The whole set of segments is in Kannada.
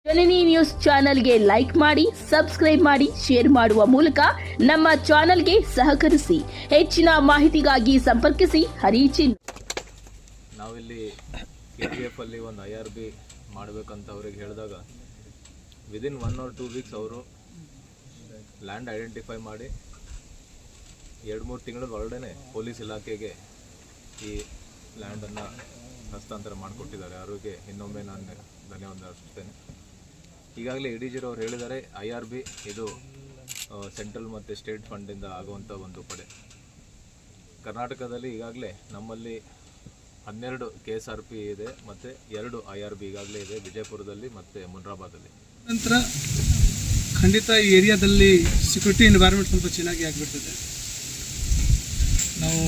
ಜನನಿ ನ್ಯೂಸ್ ಚಾನೆಲ್ಗೆ ಲೈಕ್ ಮಾಡಿ, ಸಬ್ಸ್ಕ್ರೈಬ್ ಮಾಡಿ, ಶೇರ್ ಮಾಡುವ ಮೂಲಕ ನಮ್ಮ ಚಾನೆಲ್ಗೆ ಸಹಕರಿಸಿ. ಹೆಚ್ಚಿನ ಮಾಹಿತಿಗಾಗಿ ಸಂಪರ್ಕಿಸಿ ಹರಿಚಿನ್. ನಾವಿಲ್ಲಿ KGF ಅಲ್ಲಿ ಒಂದು IRB ಮಾಡಬೇಕಂತ ಅವರಿಗೆ ಹೇಳಿದಾಗ ವಿದಿನ್ 1 or 2 ವೀಕ್ಸ್ ಅವರು ಲ್ಯಾಂಡ್ ಐಡೆಂಟಿಫೈ ಮಾಡಿ 2-3 ತಿಂಗಳ ಒಳಗಡೆ ಪೊಲೀಸ್ ಇಲಾಖೆಗೆ ಈ ಲ್ಯಾಂಡನ್ನು ಹಸ್ತಾಂತರ ಮಾಡಿಕೊಟ್ಟಿದ್ದಾರೆ. ಅವರಿಗೆ ಇನ್ನೊಮ್ಮೆ ನಾನು ಧನ್ಯವಾದ ಅರ್ಪಿಸ್ತೇನೆ. ಈಗಾಗಲೇ ADG ಅವರು ಹೇಳಿದ್ದಾರೆ, IRB ಇದು ಸೆಂಟ್ರಲ್ ಮತ್ತು ಸ್ಟೇಟ್ ಫಂಡಿಂದ ಆಗುವಂಥ ಒಂದು ಪಡೆ. ಕರ್ನಾಟಕದಲ್ಲಿ ಈಗಾಗಲೇ ನಮ್ಮಲ್ಲಿ 12 KSRP ಇದೆ ಮತ್ತು 2 IRB ಈಗಾಗಲೇ ಇದೆ, ವಿಜಯಪುರದಲ್ಲಿ ಮತ್ತು ಮುನ್ರಾಬಾದಲ್ಲಿ. ನಂತರ ಖಂಡಿತ ಈ ಏರಿಯಾದಲ್ಲಿ ಸೆಕ್ಯೂರಿಟಿ ಎನ್ವೈರನ್ಮೆಂಟ್ ಸ್ವಲ್ಪ ಚೆನ್ನಾಗಿ ಆಗಿಬಿಡ್ತದೆ. ನಾವು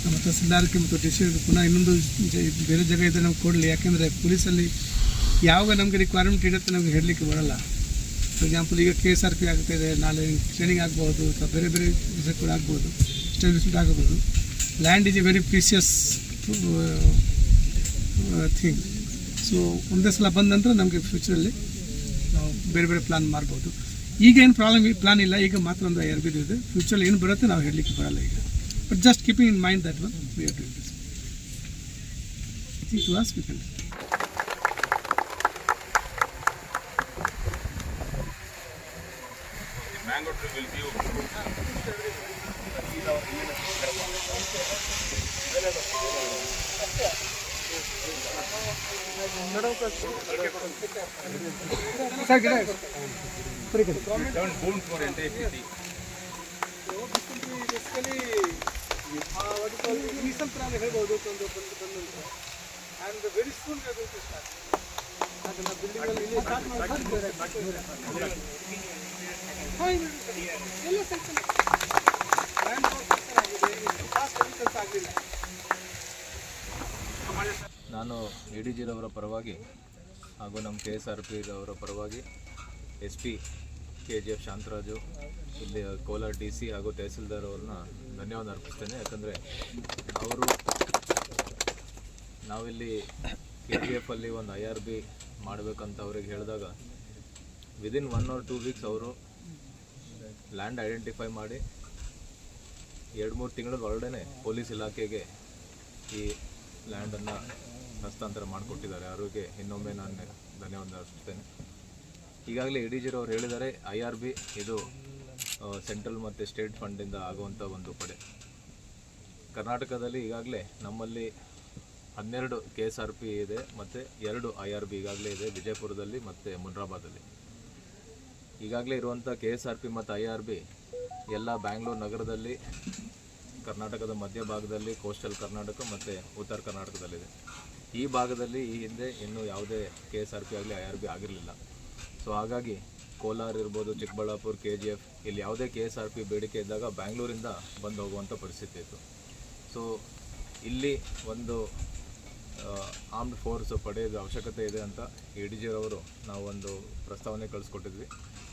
ನಮ್ಮ ತಹಸೀಲ್ದಾರ್ಗೆ ಮತ್ತು DC ಪುನಃ ಇನ್ನೊಂದು ಬೇರೆ ಜಾಗ ಇದ್ದರೆ ನಮ್ಗೆ ಕೊಡಲಿ. ಯಾಕೆಂದರೆ ಪೊಲೀಸಲ್ಲಿ ಯಾವಾಗ ನಮಗೆ ರಿಕ್ವೈರ್ಮೆಂಟ್ ಇರುತ್ತೆ ನಮಗೆ ಹೇಳಲಿಕ್ಕೆ ಬರೋಲ್ಲ. ಫಾರ್ ಎಕ್ಸಾಂಪಲ್ ಈಗ KSRP ಆಗ್ತಾಯಿದೆ, ನಾಳೆ ಟ್ರೈನಿಂಗ್ ಆಗ್ಬೋದು ಅಥವಾ ಬೇರೆ ಬೇರೆ ವಿಷಯ ಕೂಡ ಆಗ್ಬೋದು, ಸ್ಟೇಟ್ ಆಗಬಹುದು. Land is A very precious thing. So ಒಂದೇ ಸಲ ಬಂದ ನಂತರ ನಮಗೆ ಫ್ಯೂಚರಲ್ಲಿ ನಾವು ಬೇರೆ ಬೇರೆ ಪ್ಲಾನ್ ಮಾಡ್ಬೋದು. ಈಗ ಏನು ಪ್ಲಾನ್ ಇಲ್ಲ, ಈಗ ಮಾತ್ರ ಒಂದು IRB ಇದೆ. ಫ್ಯೂಚರಲ್ಲಿ ಏನು ಬರುತ್ತೆ ನಾವು ಹೇಳಲಿಕ್ಕೆ ಬರಲ್ಲ ಈಗ. But just keeping in mind that one we are doing this. I think to as we can. Mango tree will give don't boom for entire city. ಹೇಳ್ಬೋದು and very soon we are going to start. ಅದನ್ನ ಬಿಲ್ಡಿಂಗ್ ಅಲ್ಲಿ ಇಲ್ಲಿ ಸ್ಟಾರ್ಟ್ ಮಾಡ್ತಾರೆ. ಎಲ್ಲ ಸೆಕ್ಷನ್ ಲ್ಯಾಂಡ್ ಆಗಿದೆ, ಫಾಸ್ಟ್ ಕೆಲಸ ಆಗಲಿಲ್ಲ. ನಾನು ADG ರವರ ಪರವಾಗಿ ಹಾಗೂ ನಮ್ಮ KSRP ಅವರ ಪರವಾಗಿ SP KGF ಶಾಂತರಾಜು, ಇಲ್ಲಿ ಕೋಲಾರ DC ಹಾಗೂ ತಹಸೀಲ್ದಾರ್ ಅವ್ರನ್ನ ಧನ್ಯವಾದ ಅರ್ಪಿಸ್ತೇನೆ. ಯಾಕಂದರೆ ಅವರು ನಾವಿಲ್ಲಿ KGF ಅಲ್ಲಿ ಒಂದು IRB ಮಾಡಬೇಕಂತ ಅವ್ರಿಗೆ ಹೇಳಿದಾಗ ವಿದಿನ್ 1 or 2 ವೀಕ್ಸ್ ಅವರು ಲ್ಯಾಂಡ್ ಐಡೆಂಟಿಫೈ ಮಾಡಿ 2-3 ತಿಂಗಳ ಒಳಗಡೆ ಪೊಲೀಸ್ ಇಲಾಖೆಗೆ ಈ ಲ್ಯಾಂಡನ್ನು ಹಸ್ತಾಂತರ ಮಾಡಿಕೊಟ್ಟಿದ್ದಾರೆ. ಅವರಿಗೆ ಇನ್ನೊಮ್ಮೆ ನಾನು ಧನ್ಯವಾದ ಅರ್ಪಿಸ್ತೇನೆ. ಈಗಾಗಲೇ ADG ಅವರು ಹೇಳಿದ್ದಾರೆ, IRB ಇದು ಸೆಂಟ್ರಲ್ ಮತ್ತು ಸ್ಟೇಟ್ ಫಂಡಿಂದ ಆಗುವಂಥ ಒಂದು ಪಡೆ. ಕರ್ನಾಟಕದಲ್ಲಿ ಈಗಾಗಲೇ ನಮ್ಮಲ್ಲಿ 12 KSRP ಇದೆ ಮತ್ತು 2 IRB ಈಗಾಗಲೇ ಇದೆ, ವಿಜಯಪುರದಲ್ಲಿ ಮತ್ತು ಮುನ್ರಾಬಾದಲ್ಲಿ. ಈಗಾಗಲೇ ಇರುವಂಥ KSRP ಮತ್ತು IRB ಎಲ್ಲ ಬ್ಯಾಂಗ್ಳೂರು ನಗರದಲ್ಲಿ, ಕರ್ನಾಟಕದ ಮಧ್ಯಭಾಗದಲ್ಲಿ, ಕೋಸ್ಟಲ್ ಕರ್ನಾಟಕ ಮತ್ತು ಉತ್ತರ ಕರ್ನಾಟಕದಲ್ಲಿದೆ. ಈ ಭಾಗದಲ್ಲಿ ಈ ಹಿಂದೆ ಇನ್ನೂ ಯಾವುದೇ KSRP ಆಗಲಿ IRB ಆಗಿರಲಿಲ್ಲ. ಸೊ ಹಾಗಾಗಿ ಕೋಲಾರ ಇರ್ಬೋದು, ಚಿಕ್ಕಬಳ್ಳಾಪುರ, KGF ಇಲ್ಲಿ ಯಾವುದೇ KSRP ಬೇಡಿಕೆ ಇದ್ದಾಗ ಬ್ಯಾಂಗ್ಳೂರಿಂದ ಬಂದು ಹೋಗುವಂಥ ಪರಿಸ್ಥಿತಿ ಇತ್ತು. ಸೊ ಇಲ್ಲಿ ಒಂದು ಆರ್ಮ್ಡ್ ಫೋರ್ಸ್ ಪಡೆಯೋದು ಅವಶ್ಯಕತೆ ಇದೆ ಅಂತ ADG ರವರು ನಾವು ಒಂದು ಪ್ರಸ್ತಾವನೆ ಕಳಿಸ್ಕೊಟ್ಟಿದ್ವಿ.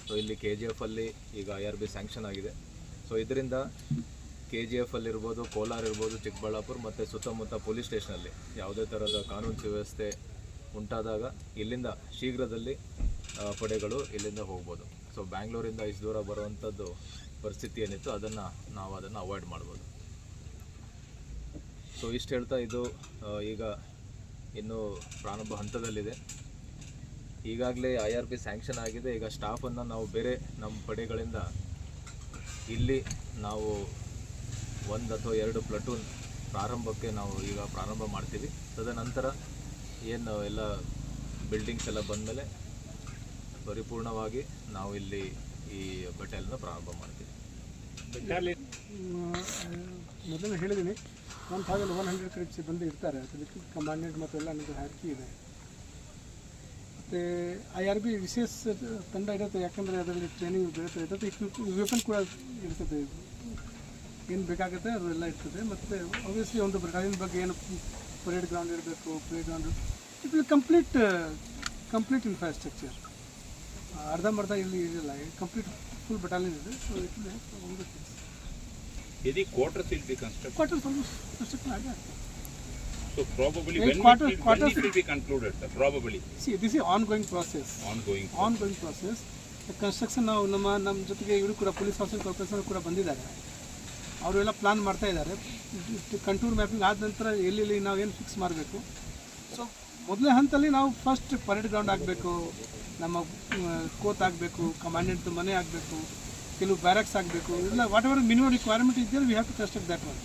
ಸೊ ಇಲ್ಲಿ KGF ಅಲ್ಲಿ ಈಗ IRB ಸ್ಯಾಂಕ್ಷನ್ ಆಗಿದೆ. ಸೊ ಇದರಿಂದ KGF ಅಲ್ಲಿರ್ಬೋದು, ಕೋಲಾರ ಇರ್ಬೋದು, ಚಿಕ್ಕಬಳ್ಳಾಪುರ ಮತ್ತು ಸುತ್ತಮುತ್ತ ಪೊಲೀಸ್ ಸ್ಟೇಷನಲ್ಲಿ ಯಾವುದೇ ಥರದ ಕಾನೂನು ಸುವ್ಯವಸ್ಥೆ ಉಂಟಾದಾಗ ಇಲ್ಲಿಂದ ಶೀಘ್ರದಲ್ಲಿ ಪಡೆಗಳು ಇಲ್ಲಿಂದ ಹೋಗ್ಬೋದು. ಸೊ ಬ್ಯಾಂಗ್ಳೂರಿಂದ ಇಷ್ಟು ದೂರ ಬರುವಂಥದ್ದು ಪರಿಸ್ಥಿತಿ ಏನಿತ್ತು ನಾವು ಅದನ್ನು ಅವಾಯ್ಡ್ ಮಾಡ್ಬೋದು. ಸೊ ಇಷ್ಟು ಹೇಳ್ತಾ ಇದು ಈಗ ಇನ್ನೂ ಪ್ರಾರಂಭ ಹಂತದಲ್ಲಿದೆ. ಈಗಾಗಲೇ IRB ಸ್ಯಾಂಕ್ಷನ್ ಆಗಿದೆ. ಈಗ ಸ್ಟಾಫನ್ನು ನಾವು ಬೇರೆ ನಮ್ಮ ಪಡೆಗಳಿಂದ ಇಲ್ಲಿ ನಾವು 1 ಅಥವಾ 2 ಪ್ಲಟೂನ್ ಪ್ರಾರಂಭಕ್ಕೆ ನಾವು ಈಗ ಪ್ರಾರಂಭ ಮಾಡ್ತೀವಿ. ತದನಂತರ ಏನು ಎಲ್ಲ ಬಿಲ್ಡಿಂಗ್ಸ್ ಎಲ್ಲ ಬಂದಮೇಲೆ ಪರಿಪೂರ್ಣವಾಗಿ ನಾವು ಇಲ್ಲಿ ಈ ಬಟಾಲಿಯನ್ನ ಪ್ರಾರಂಭ ಮಾಡ್ತೀವಿ. ಮೊದಲು ಹೇಳಿದ್ದೀನಿ 1100 ಕಡೆ ಸಿಬ್ಬಂದಿ ಇರ್ತಾರೆ. ಅದಕ್ಕೆ ಕಮಾಂಡೆಂಟ್ ಮತ್ತು ಎಲ್ಲ ನಮ್ಮದು ಹ್ಯಾಕಿ ಇದೆ. ಮತ್ತು IRB ವಿಶೇಷ ತಂಡ ಇರುತ್ತೆ, ಯಾಕಂದರೆ ಅದರಲ್ಲಿ ಟ್ರೈನಿಂಗ್ ಇರುತ್ತೆ, ವೆಪನ್ ಕೂಡ ಇರ್ತದೆ, ಏನು ಬೇಕಾಗುತ್ತೆ ಅದೆಲ್ಲ ಇರ್ತದೆ. ಮತ್ತು ಆಬ್ವಿಯಸ್ಲಿ ಒಂದು ಬಟಾಲಿಯನ್ ಬಗ್ಗೆ ಏನು ಪರೇಡ್ ಗ್ರೌಂಡ್ ಇರಬೇಕು, play ground, it will complete infrastructure. ಅರ್ಧಂಬರ್ಧ ಇಲ್ಲಿ ಇರಲ್ಲ, ಕಂಪ್ಲೀಟ್ ಫುಲ್ ಬಟಾಲಿಯನ್ ಇದೆ. ಸೊ ಇಟ್ ವಿಲ್ यदि quarters will be constructed, quarters almost construction ಆಗಿದೆ. So probably Eight when quarters- it quarters- will be concluded, sir? Probably See, this is ongoing process. ongoing. Process. Construction ನಮ್ಮ ಜೊತೆಗೆ ಇವರು ಕೂಡ ಪೊಲೀಸ್ ಹೌಸಿಂಗ್ ಕಾರ್ಪೊರೇಷನ್ ಕೂಡ ಬಂದಿದ್ದಾರೆ. ಅವರೆಲ್ಲ ಪ್ಲಾನ್ ಮಾಡ್ತಾ ಇದ್ದಾರೆ. ಕಂಟೂರ್ ಮ್ಯಾಪಿಂಗ್ ಆದ ನಂತರ ಎಲ್ಲೆಲ್ಲಿ ನಾವು ಏನು ಫಿಕ್ಸ್ ಮಾಡಬೇಕು. ಸೊ ಮೊದಲನೇ ಹಂತದಲ್ಲಿ ನಾವು ಫಸ್ಟ್ ಪರೇಡ್ ಗ್ರೌಂಡ್ ಆಗಬೇಕು, ನಮ್ಮ ಕೋತ್ ಆಗಬೇಕು, ಕಮಾಂಡೆಂಟ್ ಮನೆ ಆಗಬೇಕು, ಕೆಲವು ಬ್ಯಾರಕ್ಸ್ ಆಗಬೇಕು, ಇಲ್ಲ ವಾಟ್ ಎವರ್ ಮಿನಿಮಮ್ ರಿಕ್ವೈರ್ಮೆಂಟ್ ಇದೆಯಲ್ಲ we have to construct that one.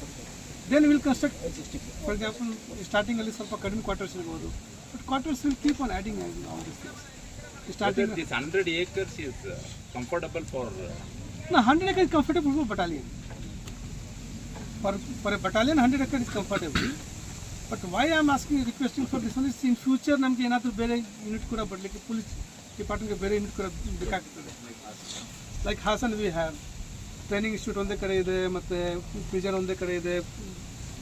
Then will construct. For example ಸ್ಟಾರ್ಟಿಂಗಲ್ಲಿ ಸ್ವಲ್ಪ ಕಡಿಮೆ ಕ್ವಾರ್ಟರ್ಸ್ ಇರ್ಬೋದು, but quarters will keep on adding all this things. Whether Starting this 100 acres is comfortable for. no, 100 acres is comfortable for battalion. For a battalion 100 acres is comfortable. But why I am asking, requesting for this one is in future ನಮಗೆ ಏನಾದರೂ ಬೇರೆ ಯೂನಿಟ್ ಕೂಡ ಬರಲಿಕ್ಕೆ ಪೊಲೀಸ್ ಡಿಪಾರ್ಟ್ಮೆಂಟ್ಗೆ ಬೇರೆ ಯೂನಿಟ್ ಕೂಡ ಬೇಕಾಗ್ತದೆ. Like Hassan we have training institute ಒಂದೇ ಕಡೆ ಇದೆ, ಮತ್ತು ಪ್ರಿಸನ್ ಒಂದೇ ಕಡೆ ಇದೆ.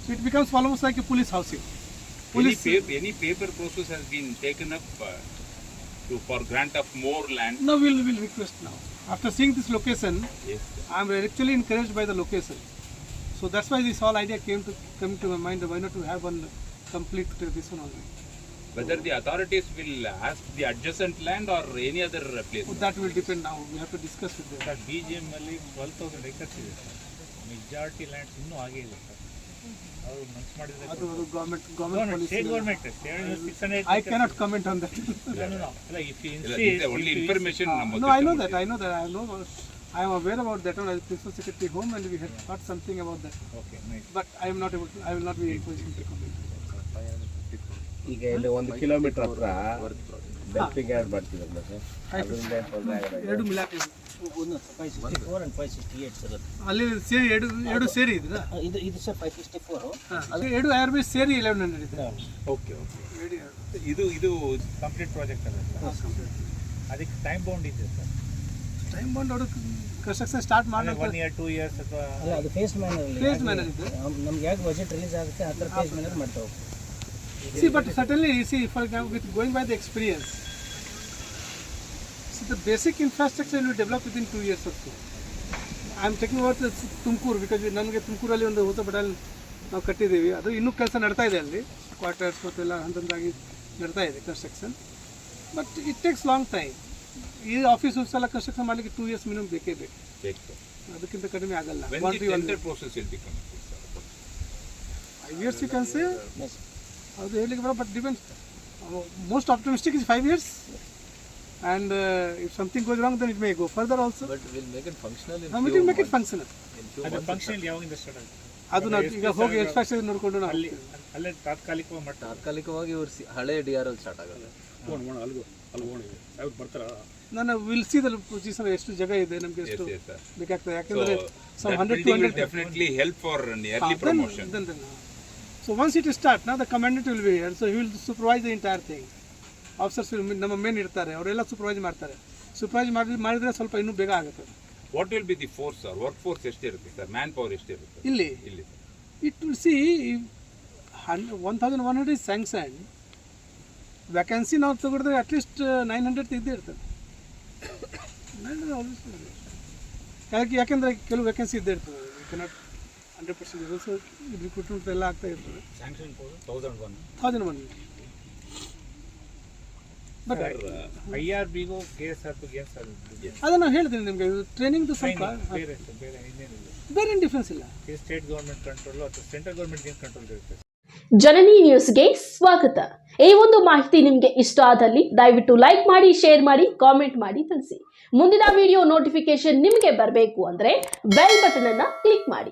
So it becomes almost like a police housing. Any paper process has been taken up for grant of more land? No, we'll request now. After seeing this location, Yes. I am actually encouraged by the location. So that's why this whole idea came to my mind. Why not to have one complete this one only? Whether the authorities will ask the adjacent land or any other place? So that will depend now. We have to discuss with them. Sir BGM ಅಲ್ಲಿ 12,000 acres ಇದೆ ಸರ್. ಮೆಜಾರಿಟಿ ಲ್ಯಾಂಡ್ಸ್ ಇನ್ನೂ ಆಗೇ ಇಲ್ಲ ಸರ್. ಅವರು ಮನ್ಸು ಮಾಡಿದ್ರೆ ಅದು government state policy. Government 600 I cannot comment on that. ಅಲ್ಲ if you This is the only information. No, I know that. I am aware about that one. I Principal Secretary Home, and we had thought something about that. Okay nice. But I am not able to. I will not be in position to comment. ಈಗ ಇಲ್ಲಿ 1 ಕಿಲೋಮೀಟರ್ ಹತ್ರ ಡಂಪಿಂಗ್ ಯಾರ್ಡ್ ಮಾಡ್ತಿದ್ರಲ್ಲ ಸರ್, ಅದರಿಂದ ಏನ್ ತೊಂದ್ರೆ ಆಗಲ್ಲ? ಎರಡು ಮಿಲಾಕ್ ಇದೆ. 564 and 568 ಸರ್ ಅದು. ಅಲ್ಲಿ ಸೇರಿ ಎರಡು ಸೇರಿ ಇದ್ರಾ? ಇದು ಸರ್ 564. ಅದು ಎರಡು IRB ಸೇರಿ 1100 ಇದೆ. ಓಕೆ ಇದು ಕಂಪ್ಲೀಟ್ ಪ್ರಾಜೆಕ್ಟ್ ಅಲ್ಲ ಸರ್. ಅದಕ್ಕೆ ಟೈಮ್ ಬೌಂಡ್ ಇದೆ ಸರ್. ಟೈಮ್ ಬಾಂಡ್ ಅವರು ಕನ್ಸ್ಟ್ರಕ್ಷನ್ ಸ್ಟಾರ್ಟ್ ಮಾಡಿ 1 year 2 years ಅಥವಾ ಅಲ್ಲ ಅದು ಫೇಸ್ ಮ್ಯಾನರ್ ಅಲ್ಲಿ Phase manner ಇದೆ. ನಮ್ಗೆ ಯಾಕೆ ಬಜೆಟ್ ರಿಲೀಸ್ ಆಗುತ್ತೆ ಆ ಥರ ಫೇಸ್ ಮ್ಯಾನರ್ ಮಾಡ್ತಾ ಹೋಗ್ತೀವಿ. See, but certainly, you see, for example, with going by the experience, see, the basic infrastructure will develop within 2 years or so. I am talking about Tumakuru, because ನನಗೆ ತುಮಕೂರಲ್ಲಿ ಒಂದು ಹೊಸ ಬಡಾಲ್ ನಾವು ಕಟ್ಟಿದ್ದೀವಿ. ಅದು ಇನ್ನೂ ಕೆಲಸ ನಡ್ತಾ ಇದೆ, ಅಲ್ಲಿ ಕ್ವಾರ್ಟರ್ಸ್ ಮತ್ತೆಲ್ಲ ಹಂತವಾಗಿ ನಡ್ತಾ ಇದೆ construction. But it takes long time. ಈ ಆಫೀಸ್ ಎಲ್ಲ ಕನ್ಸ್ಟ್ರಕ್ಷನ್ ಮಾಡಲಿಕ್ಕೆ 2 years ಮಿನಿಮಮ್ ಬೇಕೇ ಬೇಕು. ಅದಕ್ಕಿಂತ ಕಡಿಮೆ ಆಗಲ್ಲ. When the tender process will be complete, sir? 5 years you can say. ಅದು ಹೇಳಲಿಕ್ಕೆ ಬರೋ, but depends. Most optimistic is 5 years. And if something goes wrong, then it may go further also. But we'll make it functional in We few will make it months. functional. In few ಅದು months. ಫಂಕ್ಷನ್ ಯಾವಾಗಿಂದ ಸ್ಟಾರ್ಟ್ ಆಗುತ್ತೆ? ಅದು ನಾವು ಈಗ ಹೋಗಿ ಇನ್ಫ್ರಾಸ್ಟ್ರಕ್ಚರ್ ನೋಡಿಕೊಂಡು ನಾವು ಅಲ್ಲಿ ಅಲ್ಲೇ ತಾತ್ಕಾಲಿಕವಾಗಿ ಮಾಡ್ತಾರೆ. ತಾತ್ಕಾಲಿಕವಾಗಿ ಇವ್ರು ಹಳೆ DRL ಸ್ಟಾರ್ಟ್ ಆಗುತ್ತೆ. ನಾನು ವಿಲ್ ಸಿ ದ ಪೊಸಿಷನ್, ಎಷ್ಟು ಜಾಗ ಇದೆ, ನಮಗೆ ಎಷ್ಟು Yes, sir. ಬೇಕಾಗ್ತದೆ. So ಯಾಕಂದರೆ some that 100 building will 200 definitely help for an early promotion. So once it starts, now the commandant will be here, so he will supervise the entire thing. Officers will, ನಮ್ಮ ಮೇನ್ ಇರ್ತಾರೆ, ಅವರೆಲ್ಲ ಸೂಪರ್ವೈಸ್ ಮಾಡ್ತಾರೆ. ಸೂಪರ್ವೈಸ್ ಮಾಡಿದ್ರೆ ಸ್ವಲ್ಪ ಇನ್ನೂ ಬೇಗ ಆಗುತ್ತೆ. What will be the force, sir? Workforce ಎಷ್ಟಿರುತ್ತೆ ಸರ್? ಮ್ಯಾನ್ ಪವರ್ ಎಷ್ಟಿರುತ್ತೆ ಇಲ್ಲಿ ಇಲ್ಲಿ? it will see 1100 is sanctioned. Vacancy ನಾವು ತಗೊಂಡ್ರೆ ಅಟ್ಲೀಸ್ಟ್ 900 ಇದ್ದೇ ಇರ್ತದೆ. 900 always ಇರ್ತದೆ. ಯಾಕೆಂದರೆ ಕೆಲವು ವ್ಯಾಕೆನ್ಸಿ ಇದ್ದೇ ಇರ್ತದೆ. ಯು ಕೆನಾಟ್ 100% ಇರೋದು. ಸೊ ರಿಕ್ರೂಟ್ಮೆಂಟ್ ಎಲ್ಲ ಆಗ್ತಾ ಇರ್ತದೆ. ಸ್ಯಾಂಕ್ಷನ್ 1001 1001. ಬಟ್ IRBಗೂ KSRPಗೂ ಏನು ಸರ್? ಅದನ್ನು ಹೇಳ್ತೀನಿ ನಿಮಗೆ, ಟ್ರೈನಿಂಗ್ದು ಸ್ವಲ್ಪ ಬೇರೆ ಇನ್ನೇನಿಲ್ಲ. ಬೇರೆ ಡಿಫ್ರೆನ್ಸ್ ಇಲ್ಲ. ಸ್ಟೇಟ್ ಗೌರ್ಮೆಂಟ್ ಕಂಟ್ರೋಲ್ ಅಥವಾ ಸೆಂಟ್ರಲ್ ಗೌರ್ಮೆಂಟ್ ಏನು ಕಂಟ್ರೋಲ್ ಇರುತ್ತೆ? ಜನನಿ ನ್ಯೂಸ್ಗೆ ಸ್ವಾಗತ. ಈ ಒಂದು ಮಾಹಿತಿ ನಿಮಗೆ ಇಷ್ಟ ಆದಲ್ಲಿ ದಯವಿಟ್ಟು ಲೈಕ್ ಮಾಡಿ, ಶೇರ್ ಮಾಡಿ, ಕಾಮೆಂಟ್ ಮಾಡಿ ತಿಳಿಸಿ. ಮುಂದಿನ ವಿಡಿಯೋ ನೋಟಿಫಿಕೇಶನ್ ನಿಮಗೆ ಬರಬೇಕು ಅಂದ್ರೆ ಬೆಲ್ ಬಟನ್ ಅನ್ನ ಕ್ಲಿಕ್ ಮಾಡಿ.